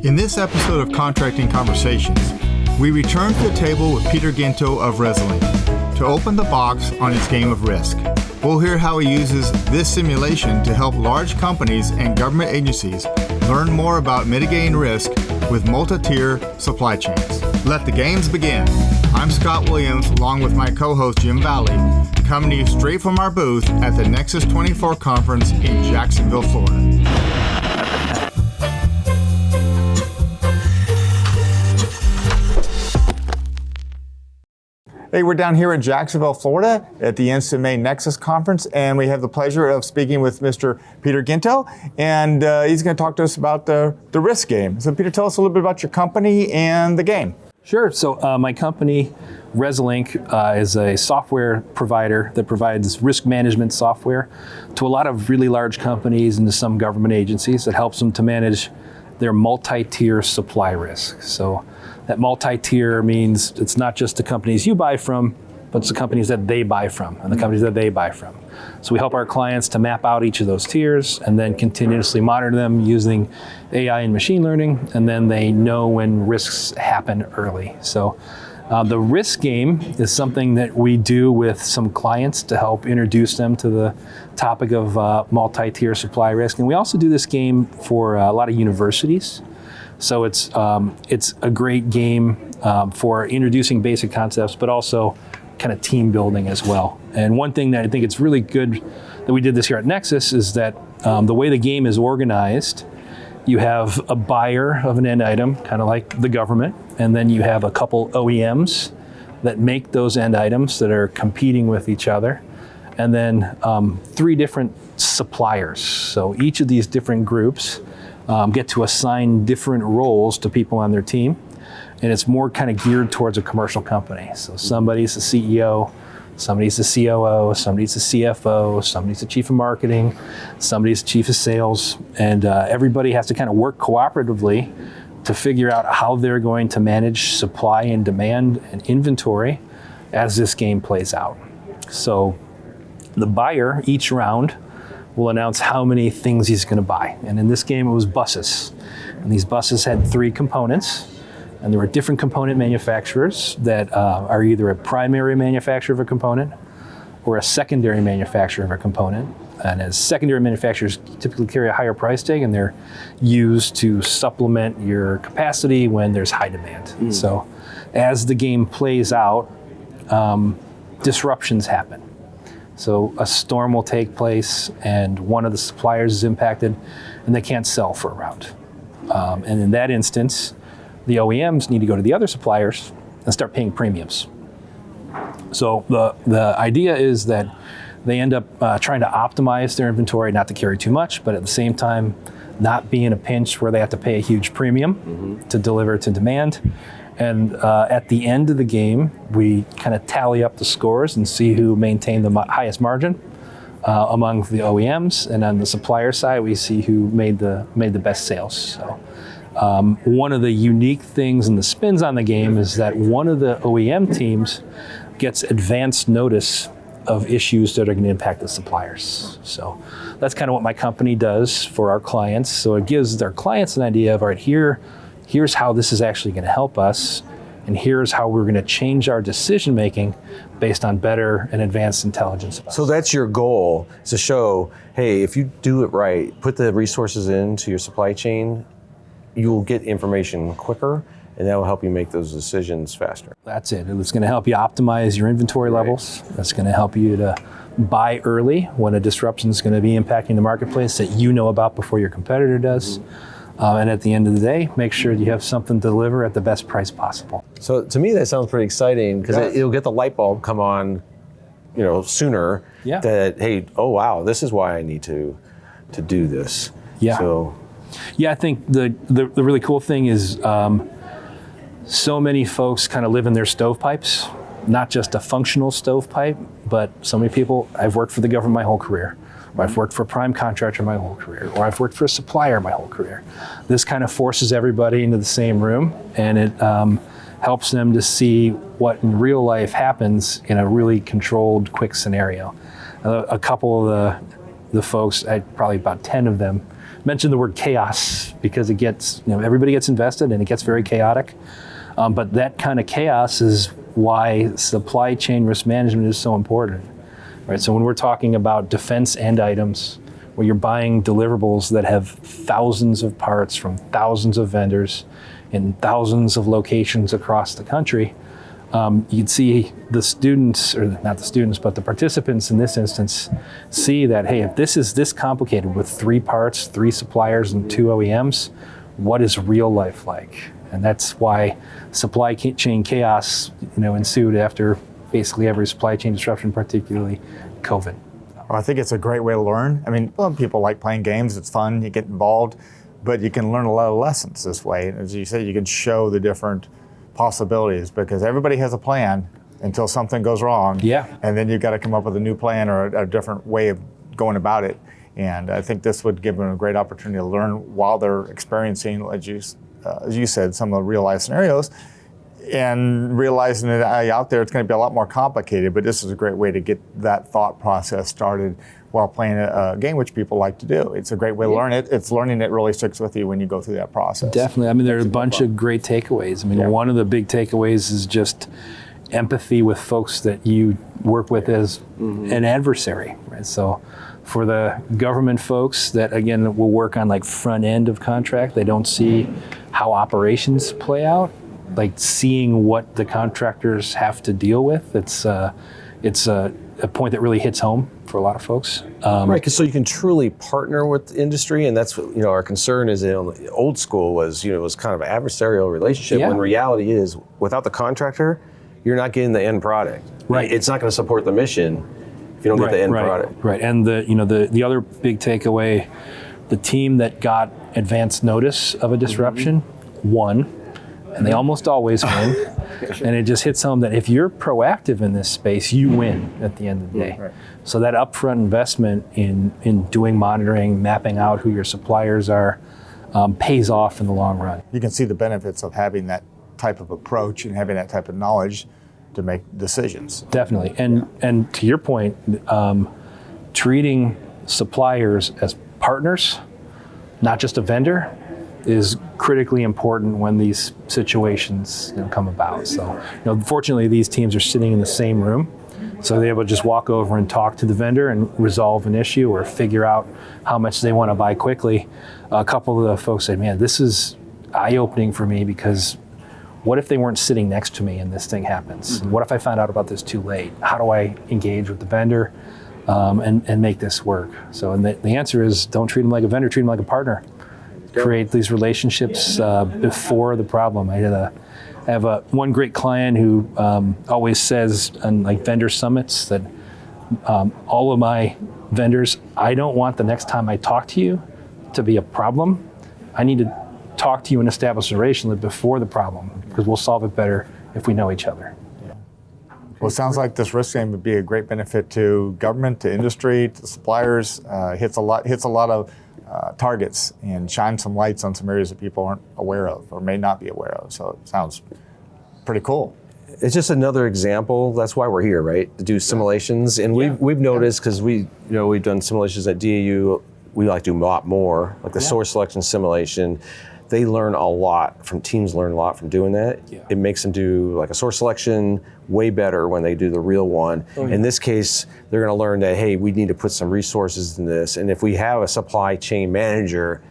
In this episode of Contracting Conversations, we return to the table with Peter Guinto of Resilinc to open the box on his game of risk. We'll hear how he uses this simulation to help large companies and government agencies learn more about mitigating risk with multi-tier supply chains. Let the games begin. I'm Scott Williams, along with my co-host Jim Valley, coming to you straight from our booth at the NEXUS 24 conference in Jacksonville, Florida. Hey, we're down here in Jacksonville, Florida at the NCMA NEXUS conference, and we have the pleasure of speaking with Mr. Peter Guinto, and he's going to talk to us about the risk game. So Peter, tell us a little bit about your company and the game. Sure. So my company, Resilinc, is a software provider that provides risk management software to a lot of really large companies and to some government agencies that helps them to manage their multi-tier supply risk. So that multi-tier means it's not just the companies you buy from, but it's the companies that they buy from and the companies that they buy from. So we help our clients to map out each of those tiers and then continuously monitor them using AI and machine learning, and then they know when risks happen early. So the risk game is something that we do with some clients to help introduce them to the topic of multi-tier supply risk. And we also do this game for a lot of universities. So it's a great game for introducing basic concepts, but also kind of team building as well. And one thing that I think it's really good that we did this here at NEXUS is that the way the game is organized, you have a buyer of an end item, kind of like the government, and then you have a couple OEMs that make those end items that are competing with each other, and then 3 different suppliers. So each of these different groups get to assign different roles to people on their team, and it's more kind of geared towards a commercial company. So somebody's the CEO, somebody's the COO, somebody's the CFO, somebody's the chief of marketing, somebody's the chief of sales, and everybody has to kind of work cooperatively to figure out how they're going to manage supply and demand and inventory as this game plays out. So the buyer, each round, will announce how many things he's going to buy. And in this game, it was buses. And these buses had 3 components. And there were different component manufacturers that are either a primary manufacturer of a component or a secondary manufacturer of a component. And as secondary manufacturers typically carry a higher price tag, and they're used to supplement your capacity when there's high demand. So as the game plays out, disruptions happen. So a storm will take place and one of the suppliers is impacted and they can't sell for a round. And in that instance, the OEMs need to go to the other suppliers and start paying premiums. So the idea is that they end up trying to optimize their inventory, not to carry too much, but at the same time, not be in a pinch where they have to pay a huge premium to deliver to demand. And at the end of the game, we kind of tally up the scores and see who maintained the highest margin among the OEMs. And on the supplier side, we see who made the best sales. So one of the unique things and the spins on the game is that one of the OEM teams gets advance notice of issues that are going to impact the suppliers. So that's kind of what my company does for our clients. So it gives their clients an idea of, all right, here's how this is actually going to help us, and here's how we're going to change our decision making based on better and advanced intelligence. So that's your goal, is to show, hey, if you do it right, put the resources into your supply chain, you'll get information quicker, and that will help you make those decisions faster. That's it. It's going to help you optimize your inventory levels. That's going to help you to buy early when a disruption is going to be impacting the marketplace that you know about before your competitor does. And at the end of the day, make sure you have something to deliver at the best price possible. So to me, that sounds pretty exciting, because it'll get the light bulb come on, sooner. Yeah. That, hey, oh wow, this is why I need to do this. Yeah. So, yeah, I think the really cool thing is so many folks kind of live in their stovepipes, not just a functional stovepipe, but so many people, I've worked for the government my whole career. Or I've worked for a prime contractor my whole career, or I've worked for a supplier my whole career. This kind of forces everybody into the same room, and it helps them to see what in real life happens in a really controlled, quick scenario. A couple of the folks, probably about 10 of them, mention the word chaos because it gets, everybody gets invested and it gets very chaotic. But that kind of chaos is why supply chain risk management is so important, right? So when we're talking about defense end items, where you're buying deliverables that have thousands of parts from thousands of vendors in thousands of locations across the country, you'd see the students, or not the students, but the participants in this instance see that, hey, if this is this complicated with 3 parts, 3 suppliers, and 2 OEMs, what is real life like? And that's why supply chain chaos, ensued after basically every supply chain disruption, particularly COVID. Well, I think it's a great way to learn. I mean, people like playing games. It's fun. You get involved, but you can learn a lot of lessons this way. As you said, you can show the different possibilities because everybody has a plan until something goes wrong. Yeah. And then you've got to come up with a new plan or a different way of going about it. And I think this would give them a great opportunity to learn while they're experiencing, as you said, some of the real life scenarios, and realizing that out there it's going to be a lot more complicated, but this is a great way to get that thought process started while playing a game, which people like to do. It's a great way to learn it. It's learning that really sticks with you when you go through that process. Definitely. I mean, there are a bunch of great takeaways. I mean, one of the big takeaways is just empathy with folks that you work with as an adversary, right? So for the government folks that, again, will work on like front end of contract, they don't see how operations play out, like seeing what the contractors have to deal with. It's a point that really hits home for a lot of folks. Right, because so you can truly partner with the industry, and that's what, our concern is old school was, it was kind of an adversarial relationship, when reality is, without the contractor, you're not getting the end product. Right. It's not going to support the mission if you don't get the end product. Right, and the other big takeaway, the team that got advance notice of a disruption won, and they almost always win. And it just hits home that if you're proactive in this space, you win at the end of the day. Right. So that upfront investment in doing monitoring, mapping out who your suppliers are, pays off in the long run. You can see the benefits of having that type of approach and having that type of knowledge to make decisions. Definitely. And to your point, treating suppliers as partners, not just a vendor, is critically important when these situations come about. So, fortunately, these teams are sitting in the same room, so they're able to just walk over and talk to the vendor and resolve an issue or figure out how much they want to buy quickly. A couple of the folks said, "Man, this is eye-opening for me because what if they weren't sitting next to me and this thing happens? What if I found out about this too late? How do I engage with the vendor and make this work?" So, and the answer is, don't treat them like a vendor, treat them like a partner. Create these relationships before the problem. I have one great client who always says on like vendor summits that all of my vendors, I don't want the next time I talk to you to be a problem. I need to talk to you and establish a relationship before the problem, because we'll solve it better if we know each other. Well, it sounds like this risk game would be a great benefit to government, to industry, to suppliers. Hits a lot of targets and shine some lights on some areas that people aren't aware of or may not be aware of. So it sounds pretty cool. It's just another example. That's why we're here, right? To do simulations, and we've noticed, because we've done simulations at DAU. We like to do a lot more, like the source selection simulation. They learn a lot from teams. Learn a lot from doing that. Yeah. It makes them do like a source selection way better when they do the real one. Oh, yeah. In this case, they're going to learn that, hey, we need to put some resources in this, and if we have a supply chain manager,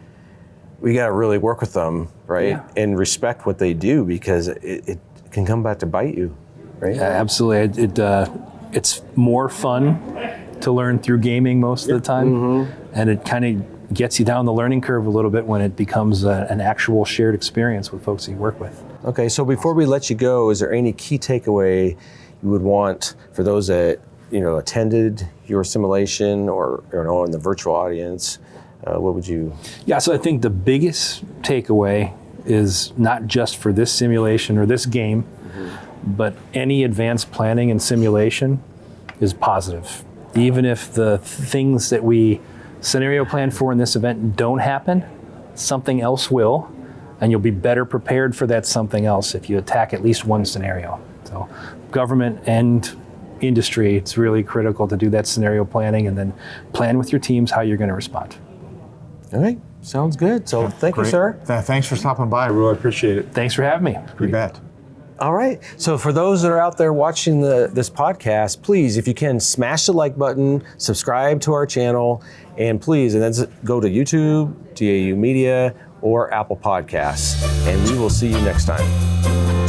we got to really work with them, right, and respect what they do, because it can come back to bite you, right? Yeah, absolutely. It's more fun to learn through gaming most of the time, and it kind of gets you down the learning curve a little bit when it becomes an actual shared experience with folks that you work with. Okay, so before we let you go, is there any key takeaway you would want for those that attended your simulation or in the virtual audience? What would you? Yeah, so I think the biggest takeaway is not just for this simulation or this game, but any advanced planning and simulation is positive. Even if the things that we scenario plan for in this event don't happen, something else will, and you'll be better prepared for that something else if you attack at least one scenario. So government and industry, it's really critical to do that scenario planning and then plan with your teams how you're going to respond. All right. Sounds good. So thank you, Great. sir. Thanks for stopping by. I really appreciate it. Thanks for having me. You bet. All right. So for those that are out there watching this podcast, please, if you can, smash the like button, subscribe to our channel, and please, and then go to YouTube, DAU Media, or Apple Podcasts. And we will see you next time.